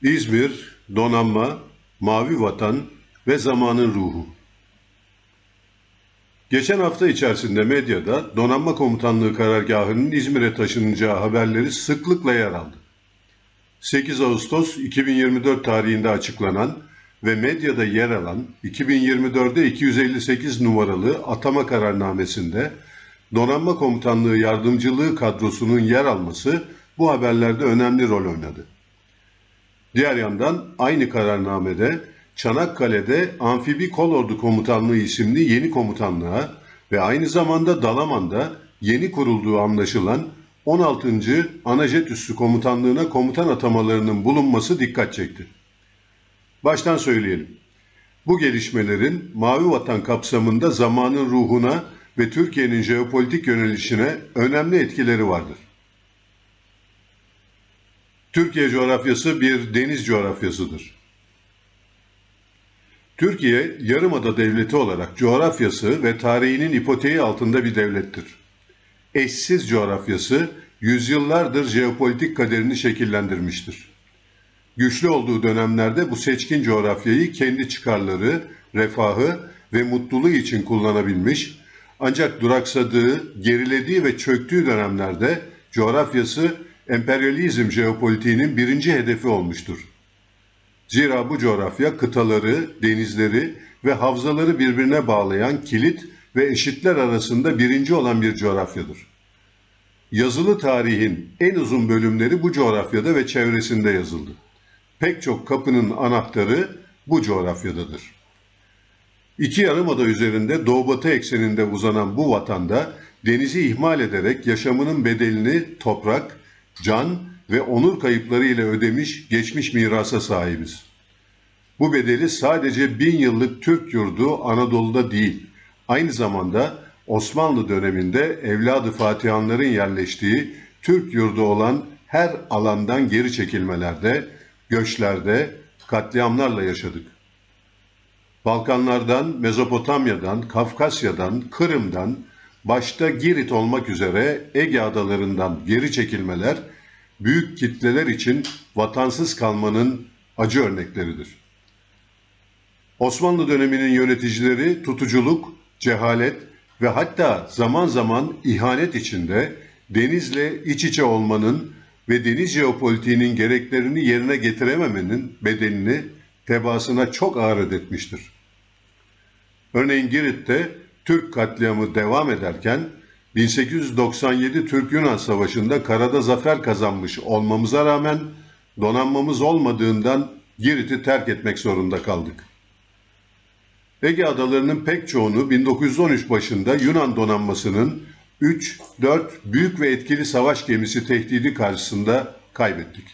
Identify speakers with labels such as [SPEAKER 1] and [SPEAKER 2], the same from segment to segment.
[SPEAKER 1] İzmir, donanma, mavi vatan ve zamanın ruhu. Geçen hafta içerisinde medyada donanma komutanlığı karargahının İzmir'e taşınacağı haberleri sıklıkla yer aldı. 8 Ağustos 2024 tarihinde açıklanan ve medyada yer alan 2024'de 258 numaralı atama kararnamesinde donanma komutanlığı yardımcılığı kadrosunun yer alması bu haberlerde önemli rol oynadı. Diğer yandan aynı kararnamede Çanakkale'de Amfibi Kolordu Komutanlığı isimli yeni komutanlığa ve aynı zamanda Dalaman'da yeni kurulduğu anlaşılan 16. Anajet Üssü Komutanlığı'na komutan atamalarının bulunması dikkat çekti. Baştan söyleyelim. Bu gelişmelerin Mavi Vatan kapsamında zamanın ruhuna ve Türkiye'nin jeopolitik yönelişine önemli etkileri vardır. Türkiye coğrafyası bir deniz coğrafyasıdır. Türkiye, yarımada devleti olarak coğrafyası ve tarihinin ipoteği altında bir devlettir. Eşsiz coğrafyası, yüzyıllardır jeopolitik kaderini şekillendirmiştir. Güçlü olduğu dönemlerde bu seçkin coğrafyayı kendi çıkarları, refahı ve mutluluğu için kullanabilmiş, ancak duraksadığı, gerilediği ve çöktüğü dönemlerde coğrafyası emperyalizm jeopolitiğinin birinci hedefi olmuştur. Zira bu coğrafya kıtaları, denizleri ve havzaları birbirine bağlayan kilit ve eşitler arasında birinci olan bir coğrafyadır. Yazılı tarihin en uzun bölümleri bu coğrafyada ve çevresinde yazıldı. Pek çok kapının anahtarı bu coğrafyadadır. İki yarımada üzerinde doğu-batı ekseninde uzanan bu vatanda denizi ihmal ederek yaşamının bedelini toprak, can ve onur kayıpları ile ödemiş geçmiş mirasa sahibiz. Bu bedeli sadece 1000 yıllık Türk yurdu Anadolu'da değil, aynı zamanda Osmanlı döneminde evladı Fatihanların yerleştiği Türk yurdu olan her alandan geri çekilmelerde, göçlerde, katliamlarla yaşadık. Balkanlardan, Mezopotamya'dan, Kafkasya'dan, Kırım'dan, başta Girit olmak üzere Ege adalarından geri çekilmeler, büyük kitleler için vatansız kalmanın acı örnekleridir. Osmanlı döneminin yöneticileri tutuculuk, cehalet ve hatta zaman zaman ihanet içinde denizle iç içe olmanın ve deniz jeopolitiğinin gereklerini yerine getirememenin bedelini tebaasına çok ağır ödetmiştir. Örneğin Girit'te Türk katliamı devam ederken 1897 Türk-Yunan Savaşı'nda karada zafer kazanmış olmamıza rağmen donanmamız olmadığından Girit'i terk etmek zorunda kaldık. Ege adalarının pek çoğunu 1913 başında Yunan donanmasının 3-4 büyük ve etkili savaş gemisi tehdidi karşısında kaybettik.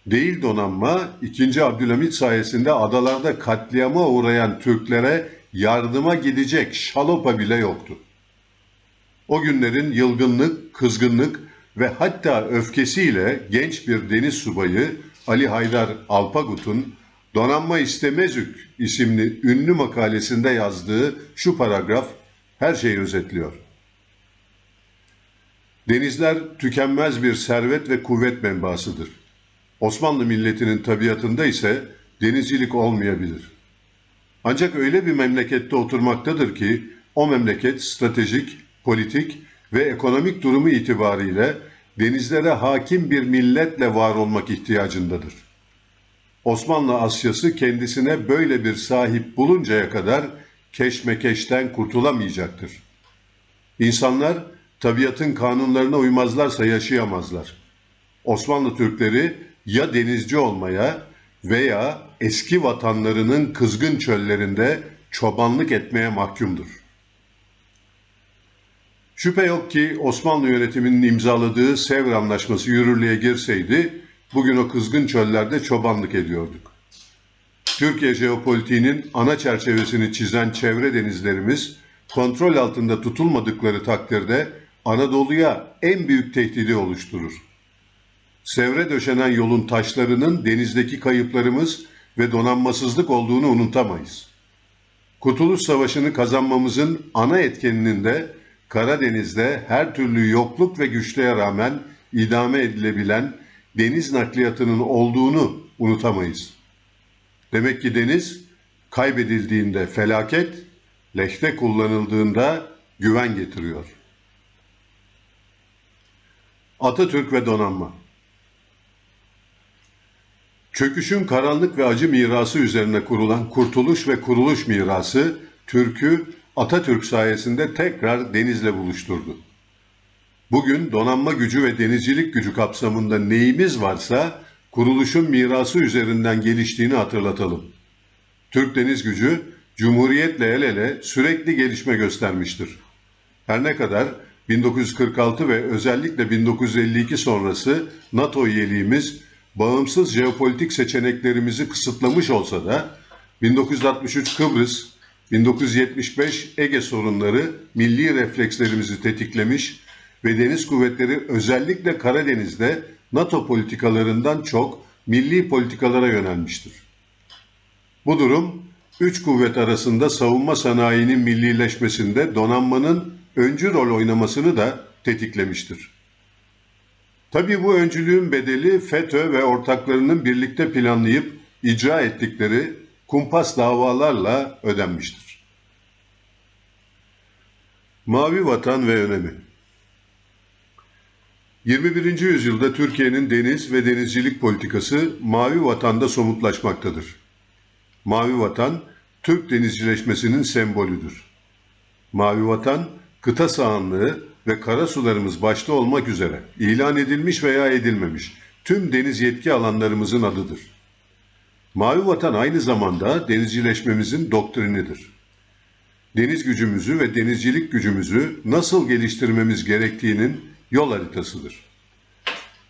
[SPEAKER 1] Değil donanma, 2. Abdülhamit sayesinde adalarda katliama uğrayan Türklere yardıma gidecek şalopa bile yoktu. O günlerin yılgınlık, kızgınlık ve hatta öfkesiyle genç bir deniz subayı Ali Haydar Alpagut'un Donanma İstemezük isimli ünlü makalesinde yazdığı şu paragraf her şeyi özetliyor. Denizler tükenmez bir servet ve kuvvet menbaasıdır. Osmanlı milletinin tabiatında ise denizcilik olmayabilir. Ancak öyle bir memlekette oturmaktadır ki o memleket stratejik, politik ve ekonomik durumu itibariyle denizlere hakim bir milletle var olmak ihtiyacındadır. Osmanlı Asyası kendisine böyle bir sahip buluncaya kadar keşmekeşten kurtulamayacaktır. İnsanlar tabiatın kanunlarına uymazlarsa yaşayamazlar. Osmanlı Türkleri ya denizci olmaya veya eski vatanlarının kızgın çöllerinde çobanlık etmeye mahkumdur. Şüphe yok ki Osmanlı yönetiminin imzaladığı Sevr Anlaşması yürürlüğe girseydi, bugün o kızgın çöllerde çobanlık ediyorduk. Türkiye jeopolitiğinin ana çerçevesini çizen çevre denizlerimiz, kontrol altında tutulmadıkları takdirde Anadolu'ya en büyük tehdidi oluşturur. Sevre döşenen yolun taşlarının denizdeki kayıplarımız ve donanmasızlık olduğunu unutamayız. Kurtuluş Savaşı'nı kazanmamızın ana etkeninin de Karadeniz'de her türlü yokluk ve güçlüğe rağmen idame edilebilen deniz nakliyatının olduğunu unutamayız. Demek ki deniz kaybedildiğinde felaket, lehte kullanıldığında güven getiriyor. Atatürk ve donanma. Çöküşün karanlık ve acı mirası üzerine kurulan Kurtuluş ve Kuruluş mirası, Türk'ü Atatürk sayesinde tekrar denizle buluşturdu. Bugün donanma gücü ve denizcilik gücü kapsamında neyimiz varsa kuruluşun mirası üzerinden geliştiğini hatırlatalım. Türk deniz gücü, Cumhuriyet'le el ele sürekli gelişme göstermiştir. Her ne kadar 1946 ve özellikle 1952 sonrası NATO üyeliğimiz bağımsız jeopolitik seçeneklerimizi kısıtlamış olsa da 1963 Kıbrıs, 1975 Ege sorunları milli reflekslerimizi tetiklemiş ve deniz kuvvetleri özellikle Karadeniz'de NATO politikalarından çok milli politikalara yönelmiştir. Bu durum, üç kuvvet arasında savunma sanayinin millileşmesinde donanmanın öncü rol oynamasını da tetiklemiştir. Tabii bu öncülüğün bedeli FETÖ ve ortaklarının birlikte planlayıp icra ettikleri kumpas davalarla ödenmiştir. Mavi Vatan ve önemi. 21. yüzyılda Türkiye'nin deniz ve denizcilik politikası Mavi Vatan'da somutlaşmaktadır. Mavi Vatan, Türk denizcileşmesinin sembolüdür. Mavi Vatan, kıta sahanlığı ve karasularımız başta olmak üzere ilan edilmiş veya edilmemiş tüm deniz yetki alanlarımızın adıdır. Mavi Vatan aynı zamanda denizcileşmemizin doktrinidir. Deniz gücümüzü ve denizcilik gücümüzü nasıl geliştirmemiz gerektiğinin yol haritasıdır.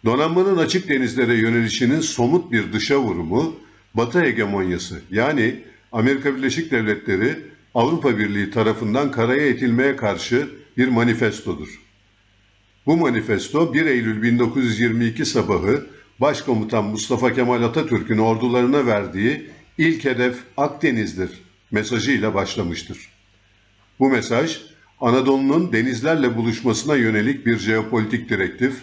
[SPEAKER 1] Donanmanın açık denizlere yönelişinin somut bir dışa vurumu, Batı hegemonyası yani Amerika Birleşik Devletleri, Avrupa Birliği tarafından karaya itilmeye karşı bir manifestodur. Bu manifesto 1 Eylül 1922 sabahı Başkomutan Mustafa Kemal Atatürk'ün ordularına verdiği ilk hedef Akdeniz'dir mesajıyla başlamıştır. Bu mesaj, Anadolu'nun denizlerle buluşmasına yönelik bir jeopolitik direktif,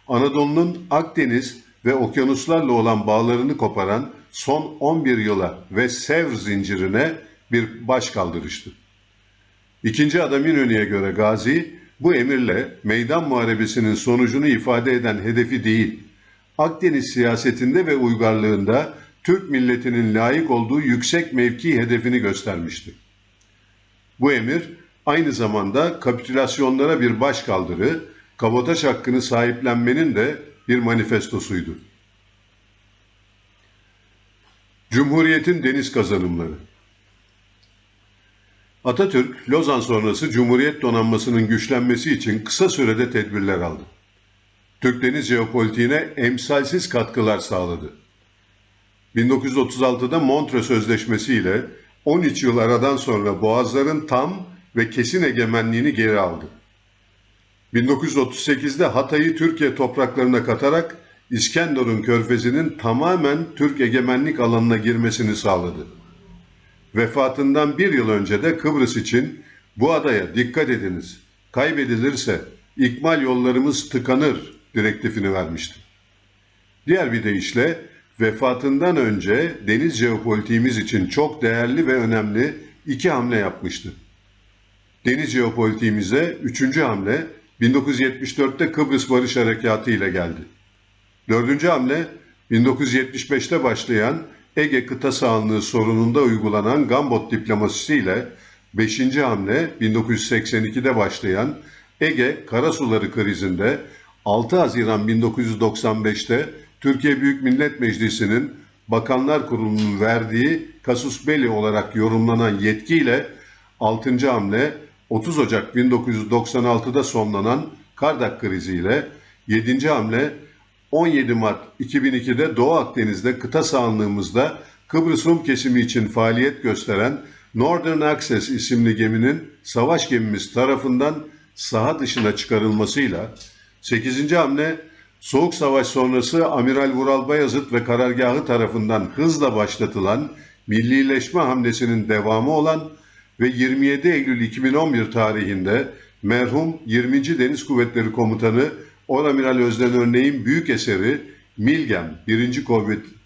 [SPEAKER 1] Anadolu'nun Akdeniz ve okyanuslarla olan bağlarını koparan son 11 yıla ve Sevr zincirine bir başkaldırıştı. İkinci Adam İnönü'ye göre Gazi, bu emirle meydan muharebesinin sonucunu ifade eden hedefi değil, Akdeniz siyasetinde ve uygarlığında Türk milletinin layık olduğu yüksek mevki hedefini göstermişti. Bu emir aynı zamanda kapitülasyonlara bir başkaldırı, kabotaj hakkını sahiplenmenin de bir manifestosuydu. Cumhuriyetin deniz kazanımları. Atatürk, Lozan sonrası Cumhuriyet donanmasının güçlenmesi için kısa sürede tedbirler aldı. Türk deniz jeopolitiğine emsalsiz katkılar sağladı. 1936'da Montreux Sözleşmesi ile 13 yıl aradan sonra Boğazların tam ve kesin egemenliğini geri aldı. 1938'de Hatay'ı Türkiye topraklarına katarak İskenderun Körfezi'nin tamamen Türk egemenlik alanına girmesini sağladı. Vefatından bir yıl önce de Kıbrıs için bu adaya dikkat ediniz, kaybedilirse ikmal yollarımız tıkanır direktifini vermişti. Diğer bir deyişle vefatından önce deniz jeopolitiğimiz için çok değerli ve önemli iki hamle yapmıştı. Deniz jeopolitiğimize üçüncü hamle 1974'te Kıbrıs Barış Harekatı ile geldi. Dördüncü hamle 1975'te başlayan Ege kıta sahanlığı sorununda uygulanan Gambot diplomasisi ile beşinci hamle 1982'de başlayan Ege karasuları krizinde 6 Haziran 1995'te Türkiye Büyük Millet Meclisi'nin Bakanlar Kurulu'nun verdiği casus belli olarak yorumlanan yetkiyle 6. hamle 30 Ocak 1996'da sonlanan Kardak kriziyle 7. hamle 17 Mart 2002'de Doğu Akdeniz'de kıta sahanlığımızda Kıbrıs Rum kesimi için faaliyet gösteren Northern Access isimli geminin savaş gemimiz tarafından saha dışına çıkarılmasıyla 8. hamle Soğuk Savaş sonrası Amiral Vural Bayazıt ve karargahı tarafından hızla başlatılan millileşme hamlesinin devamı olan ve 27 Eylül 2011 tarihinde merhum 20. Deniz Kuvvetleri Komutanı Oramiral Özden Örneğin büyük eseri Milgem 1.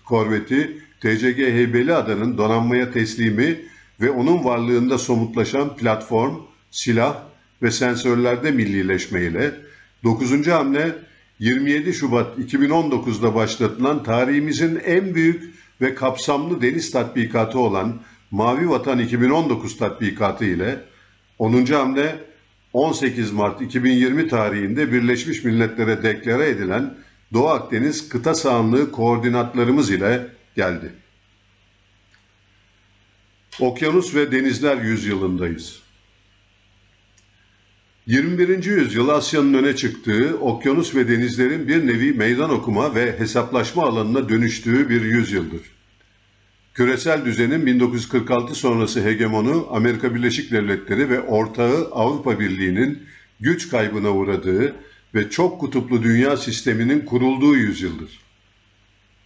[SPEAKER 1] Korveti TCG Heybeliada'nın donanmaya teslimi ve onun varlığında somutlaşan platform, silah ve sensörlerde millileşme ile 9. hamle 27 Şubat 2019'da başlatılan tarihimizin en büyük ve kapsamlı deniz tatbikatı olan Mavi Vatan 2019 tatbikatı ile 10. hamle 18 Mart 2020 tarihinde Birleşmiş Milletler'e deklare edilen Doğu Akdeniz kıta sahanlığı koordinatlarımız ile geldi. Okyanus ve denizler yüzyılındayız. 21. yüzyıl Asya'nın öne çıktığı, okyanus ve denizlerin bir nevi meydan okuma ve hesaplaşma alanına dönüştüğü bir yüzyıldır. Küresel düzenin 1946 sonrası hegemonu Amerika Birleşik Devletleri ve ortağı Avrupa Birliği'nin güç kaybına uğradığı ve çok kutuplu dünya sisteminin kurulduğu yüzyıldır.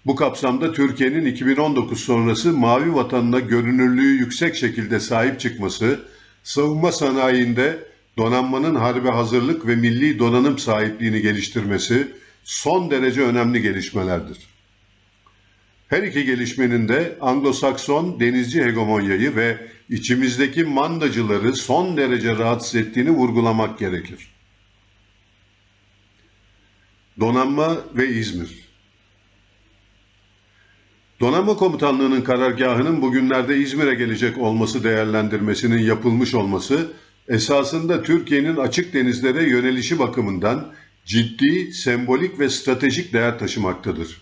[SPEAKER 1] Bu kapsamda Türkiye'nin 2019 sonrası mavi vatanına görünürlüğü yüksek şekilde sahip çıkması, savunma sanayinde donanmanın harbe hazırlık ve milli donanım sahipliğini geliştirmesi son derece önemli gelişmelerdir. Her iki gelişmenin de Anglo-Sakson denizci hegemonyayı ve içimizdeki mandacıları son derece rahatsız ettiğini vurgulamak gerekir. Donanma ve İzmir. Donanma Komutanlığı'nın karargahının bugünlerde İzmir'e gelecek olması değerlendirmesinin yapılmış olması, esasında Türkiye'nin açık denizlere yönelişi bakımından ciddi, sembolik ve stratejik değer taşımaktadır.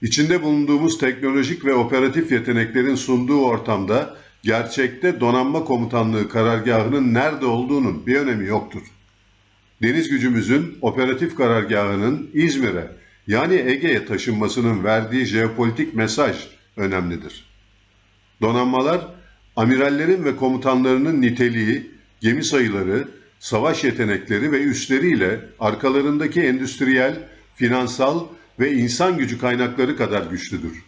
[SPEAKER 1] İçinde bulunduğumuz teknolojik ve operatif yeteneklerin sunduğu ortamda gerçekte Donanma Komutanlığı karargahının nerede olduğunun bir önemi yoktur. Deniz gücümüzün operatif karargahının İzmir'e yani Ege'ye taşınmasının verdiği jeopolitik mesaj önemlidir. Donanmalar, amirallerin ve komutanlarının niteliği, gemi sayıları, savaş yetenekleri ve üsleriyle arkalarındaki endüstriyel, finansal ve insan gücü kaynakları kadar güçlüdür.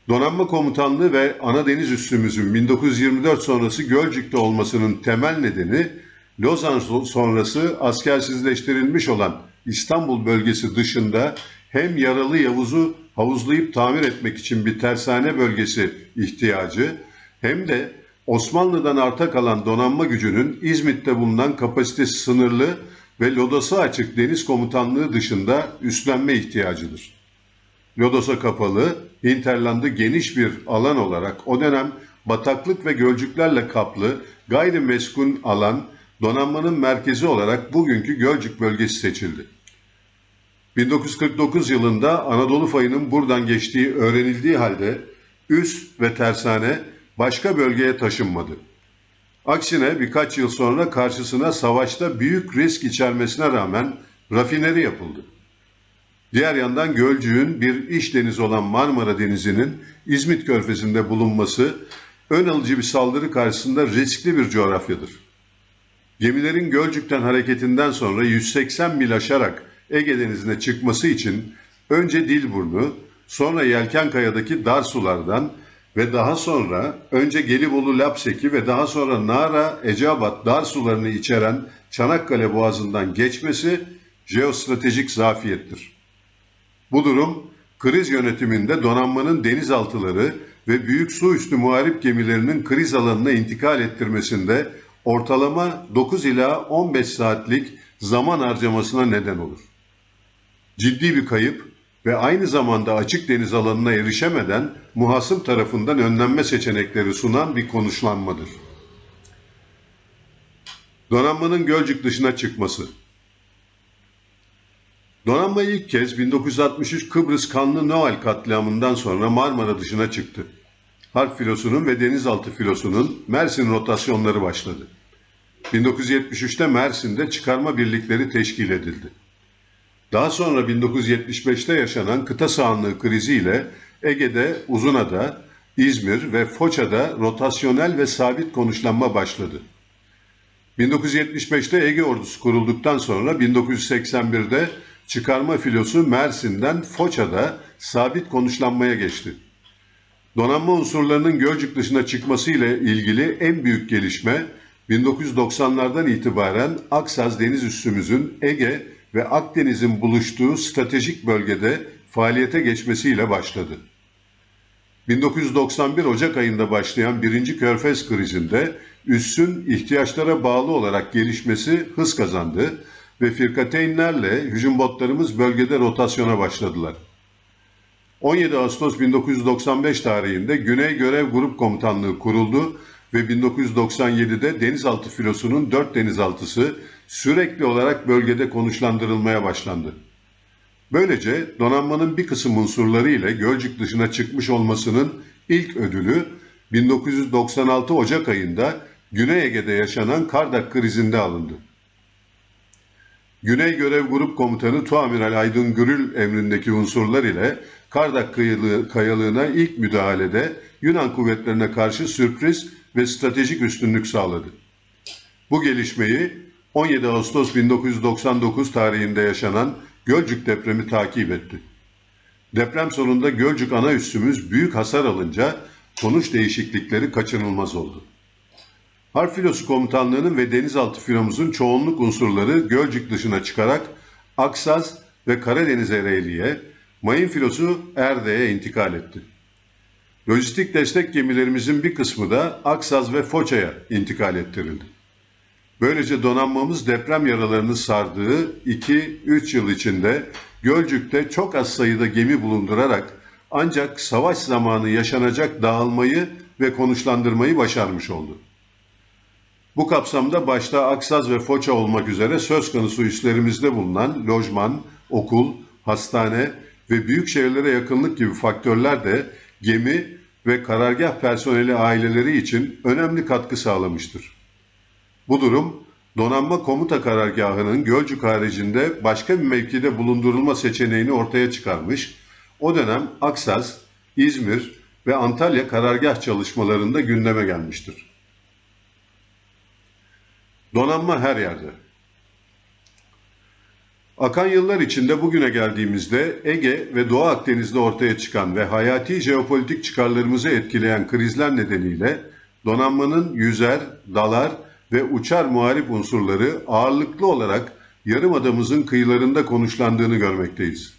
[SPEAKER 1] Donanma Komutanlığı ve ana deniz üssümüzün 1924 sonrası Gölcük'te olmasının temel nedeni, Lozan sonrası askersizleştirilmiş olan İstanbul bölgesi dışında hem yaralı Yavuz'u havuzlayıp tamir etmek için bir tersane bölgesi ihtiyacı, hem de Osmanlı'dan arta kalan donanma gücünün İzmit'te bulunan kapasitesi sınırlı ve lodosa açık deniz komutanlığı dışında üstlenme ihtiyacıdır. Lodosa kapalı, hinterlandı geniş bir alan olarak o dönem bataklık ve gölcüklerle kaplı gayrimeskun alan donanmanın merkezi olarak bugünkü Gölcük bölgesi seçildi. 1949 yılında Anadolu fayının buradan geçtiği öğrenildiği halde üs ve tersane başka bölgeye taşınmadı. Aksine birkaç yıl sonra karşısına savaşta büyük risk içermesine rağmen rafineri yapıldı. Diğer yandan Gölcük'ün bir iç denizi olan Marmara Denizi'nin İzmit Körfezi'nde bulunması ön alıcı bir saldırı karşısında riskli bir coğrafyadır. Gemilerin Gölcük'ten hareketinden sonra 180 mil aşarak Ege Denizi'ne çıkması için önce Dilburnu, sonra Yelkenkaya'daki dar sulardan ve daha sonra önce Gelibolu Lapseki ve daha sonra Nara, Eceabat dar sularını içeren Çanakkale Boğazı'ndan geçmesi jeostratejik zafiyettir. Bu durum kriz yönetiminde donanmanın denizaltıları ve büyük su üstü muharip gemilerinin kriz alanına intikal ettirmesinde ortalama 9 ila 15 saatlik zaman harcamasına neden olur. Ciddi bir kayıp ve aynı zamanda açık deniz alanına erişemeden muhasım tarafından önlenme seçenekleri sunan bir konuşlanmadır. Donanmanın Gölcük dışına çıkması. Donanma ilk kez 1963 Kıbrıs Kanlı Noel katliamından sonra Marmara dışına çıktı. Harp filosunun ve denizaltı filosunun Mersin rotasyonları başladı. 1973'te Mersin'de çıkarma birlikleri teşkil edildi. Daha sonra 1975'te yaşanan kıta sahanlığı kriziyle Ege'de, Uzunada, İzmir ve Foça'da rotasyonel ve sabit konuşlanma başladı. 1975'te Ege Ordusu kurulduktan sonra 1981'de çıkarma filosu Mersin'den Foça'da sabit konuşlanmaya geçti. Donanma unsurlarının Gölcük dışına çıkması ile ilgili en büyük gelişme 1990'lardan itibaren Aksaz deniz üssümüzün Ege ve Akdeniz'in buluştuğu stratejik bölgede faaliyete geçmesiyle başladı. 1991 Ocak ayında başlayan 1. Körfez krizinde üssün ihtiyaçlara bağlı olarak gelişmesi hız kazandı ve firkateynlerle hücum botlarımız bölgede rotasyona başladılar. 17 Ağustos 1995 tarihinde Güney Görev Grup Komutanlığı kuruldu ve 1997'de denizaltı filosunun 4 denizaltısı sürekli olarak bölgede konuşlandırılmaya başlandı. Böylece donanmanın bir kısım unsurları ile Gölcük dışına çıkmış olmasının ilk ödülü 1996 Ocak ayında Güney Ege'de yaşanan Kardak krizinde alındı. Güney Görev Grup Komutanı Tuamiral Aydın Gürül emrindeki unsurlar ile Kardak kayalığına ilk müdahalede Yunan kuvvetlerine karşı sürpriz ve stratejik üstünlük sağladı. Bu gelişmeyi 17 Ağustos 1999 tarihinde yaşanan Gölcük depremi takip etti. Deprem sonunda Gölcük ana üssümüz büyük hasar alınca sonuç değişiklikleri kaçınılmaz oldu. Harp Filosu Komutanlığı'nın ve denizaltı filomuzun çoğunluk unsurları Gölcük dışına çıkarak Aksaz ve Karadeniz Ereğli'ye, mayın filosu Erde'ye intikal etti. Lojistik destek gemilerimizin bir kısmı da Aksaz ve Foça'ya intikal ettirildi. Böylece donanmamız deprem yaralarını sardığı 2-3 yıl içinde Gölcük'te çok az sayıda gemi bulundurarak ancak savaş zamanı yaşanacak dağılmayı ve konuşlandırmayı başarmış oldu. Bu kapsamda başta Aksaz ve Foça olmak üzere söz konusu üslerimizde bulunan lojman, okul, hastane ve büyük şehirlere yakınlık gibi faktörler de gemi ve karargah personeli aileleri için önemli katkı sağlamıştır. Bu durum, donanma komuta karargahının Gölcük haricinde başka bir mevkide bulundurulma seçeneğini ortaya çıkarmış, o dönem Aksaz, İzmir ve Antalya karargah çalışmalarında gündeme gelmiştir. Donanma her yerde. Akan yıllar içinde bugüne geldiğimizde Ege ve Doğu Akdeniz'de ortaya çıkan ve hayati jeopolitik çıkarlarımızı etkileyen krizler nedeniyle donanmanın yüzer, dalar ve uçar muharip unsurları ağırlıklı olarak Yarımadamızın kıyılarında konuşlandığını görmekteyiz.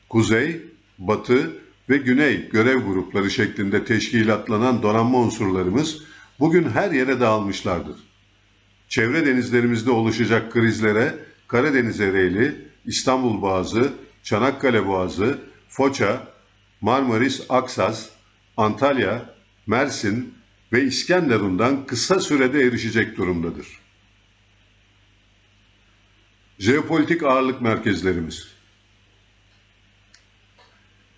[SPEAKER 1] Kuzey, Batı ve Güney görev grupları şeklinde teşkilatlanan donanma unsurlarımız bugün her yere dağılmışlardır. Çevre denizlerimizde oluşacak krizlere Karadeniz Ereğli, İstanbul Boğazı, Çanakkale Boğazı, Foça, Marmaris Aksaz, Antalya, Mersin ve İskenderun'dan kısa sürede erişecek durumdadır. Jeopolitik ağırlık merkezlerimiz.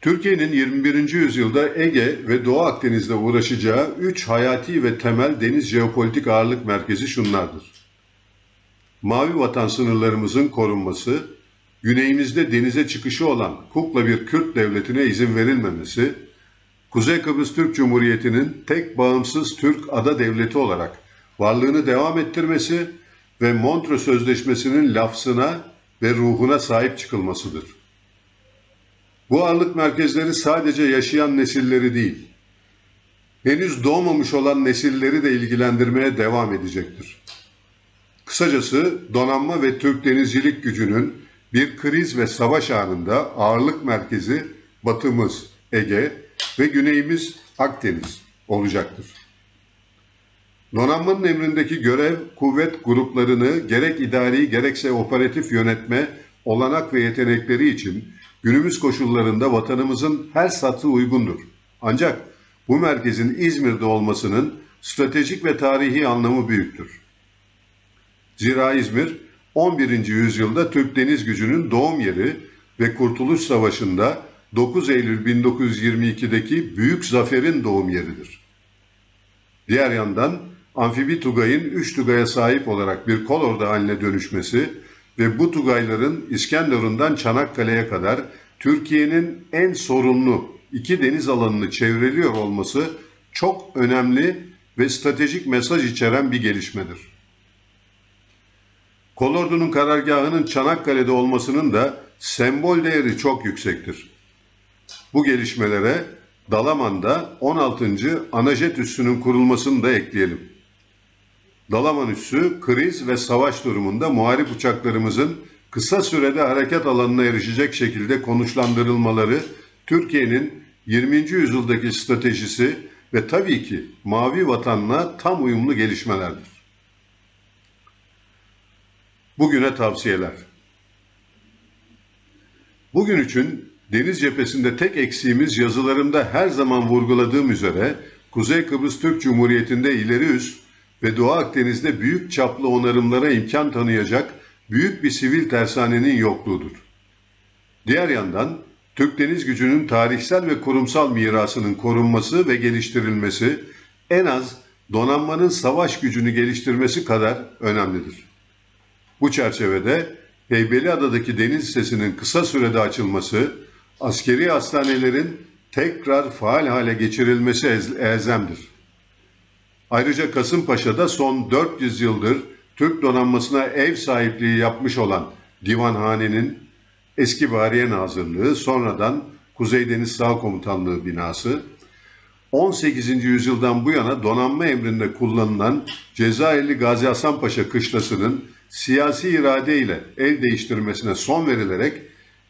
[SPEAKER 1] Türkiye'nin 21. yüzyılda Ege ve Doğu Akdeniz'de uğraşacağı 3 hayati ve temel deniz jeopolitik ağırlık merkezi şunlardır. Mavi vatan sınırlarımızın korunması, güneyimizde denize çıkışı olan kukla bir Kürt devletine izin verilmemesi, Kuzey Kıbrıs Türk Cumhuriyeti'nin tek bağımsız Türk ada devleti olarak varlığını devam ettirmesi ve Montreux Sözleşmesi'nin lafzına ve ruhuna sahip çıkılmasıdır. Bu ağırlık merkezleri sadece yaşayan nesilleri değil, henüz doğmamış olan nesilleri de ilgilendirmeye devam edecektir. Kısacası donanma ve Türk denizcilik gücünün bir kriz ve savaş anında ağırlık merkezi batımız Ege ve güneyimiz Akdeniz olacaktır. Donanmanın emrindeki görev, kuvvet gruplarını gerek idari gerekse operatif yönetme, olanak ve yetenekleri için günümüz koşullarında vatanımızın her satı uygundur. Ancak bu merkezin İzmir'de olmasının stratejik ve tarihi anlamı büyüktür. Zira İzmir, 11. yüzyılda Türk deniz gücünün doğum yeri ve Kurtuluş Savaşı'nda 9 Eylül 1922'deki büyük zaferin doğum yeridir. Diğer yandan amfibi Tugay'ın 3 Tugay'a sahip olarak bir kolordu haline dönüşmesi ve bu Tugayların İskenderun'dan Çanakkale'ye kadar Türkiye'nin en sorunlu 2 deniz alanını çevreliyor olması çok önemli ve stratejik mesaj içeren bir gelişmedir. Kolordu'nun karargahının Çanakkale'de olmasının da sembol değeri çok yüksektir. Bu gelişmelere Dalaman'da 16. Anajet Üssü'nün kurulmasını da ekleyelim. Dalaman Üssü, kriz ve savaş durumunda muharip uçaklarımızın kısa sürede hareket alanına erişecek şekilde konuşlandırılmaları Türkiye'nin 20. yüzyıldaki stratejisi ve tabii ki Mavi Vatan'la tam uyumlu gelişmelerdir. Bugüne tavsiyeler. Bugün için deniz cephesinde tek eksiğimiz yazılarımda her zaman vurguladığım üzere Kuzey Kıbrıs Türk Cumhuriyeti'nde ileri üst ve Doğu Akdeniz'de büyük çaplı onarımlara imkan tanıyacak büyük bir sivil tersanenin yokluğudur. Diğer yandan Türk Deniz Gücü'nün tarihsel ve kurumsal mirasının korunması ve geliştirilmesi en az donanmanın savaş gücünü geliştirmesi kadar önemlidir. Bu çerçevede Heybeliada'daki deniz sitesinin kısa sürede açılması, askeri hastanelerin tekrar faal hale geçirilmesi elzemdir. Ayrıca Kasımpaşa'da son 400 yıldır Türk donanmasına ev sahipliği yapmış olan Divanhane'nin eski Bariye Nazırlığı, sonradan Kuzey Deniz Sağ Komutanlığı binası, 18. yüzyıldan bu yana donanma emrinde kullanılan Cezayirli Gazi Hasan Paşa kışlasının siyasi irade ile el değiştirmesine son verilerek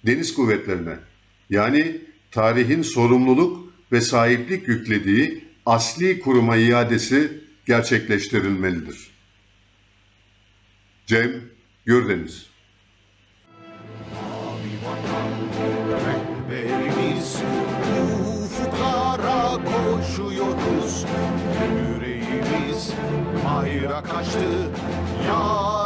[SPEAKER 1] deniz kuvvetlerine, yani tarihin sorumluluk ve sahiplik yüklediği asli kuruma iadesi gerçekleştirilmelidir. Cem Gürdeniz.
[SPEAKER 2] Rehberimiz ufuklara koşuyoruz. Yüreğimiz hayra kaçtı. Ya